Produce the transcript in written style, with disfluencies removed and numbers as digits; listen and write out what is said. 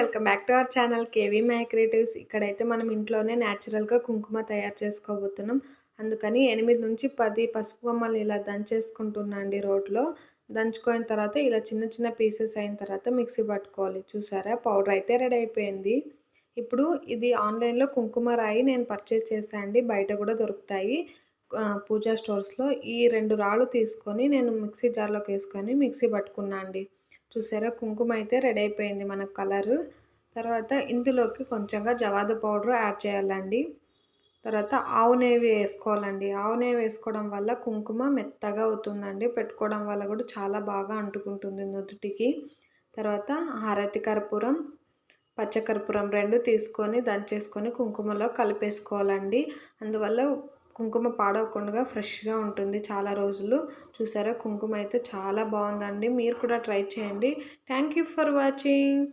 Welcome back to our channel KV my creatives. ఇక్కడైతే మనం ఇంట్లోనే న్యాచురల్‌గా కుంకుమ తయారు చేసుకోబోతున్నాం. అందుకని 8-10 పసుపు కొమ్మల్ని ఇలా దంచేసుకుంటున్నా అండి రోట్లో. దంచుకోయిన తర్వాత ఇలా చిన్న చిన్న పీసెస్ అయిన తర్వాత మిక్సీ పట్టుకోవాలి. చూసారా పౌడర్ అయితే రెడీ అయిపోయింది. ఇప్పుడు ఇది ఆన్‌లైన్‌లో కుంకుమ రాయి నేను పర్చేస్ చేశా అండి. బయట కూడా దొరుకుతాయి. పూజా స్టోర్స్‌లో. ఈ 2 రాళ్ళు తీసుకొని నేను మిక్సీ జార్‌లోకేసుకొని మిక్సీ పట్టుకున్నా అండి. చూసారా కుంకుమ అయితే రెడీ అయిపోయింది మనకు కలరు. తర్వాత ఇందులోకి కొంచెంగా జవాదు పౌడర్ యాడ్ చేయాలండి. తర్వాత ఆవు నెయ్యి వేసుకోవాలండి. ఆవు నెయ్యి వేసుకోవడం వల్ల కుంకుమ మెత్తగా అవుతుందండి. పెట్టుకోవడం వల్ల కూడా చాలా బాగా అంటుకుంటుంది నుదుటికి. తర్వాత హారతి కర్పూరం, పచ్చకర్పూరం 2 తీసుకొని దంచేసుకొని కుంకుమలో కలిపేసుకోవాలండి. అందువల్ల కుంకుమ పాడవకుండా ఫ్రెష్‌గా ఉంటుంది చాలా రోజులు. చూసారా కుంకుమ అయితే చాలా బావుందండి. మీరు కూడా ట్రై చేయండి. Thank you for watching.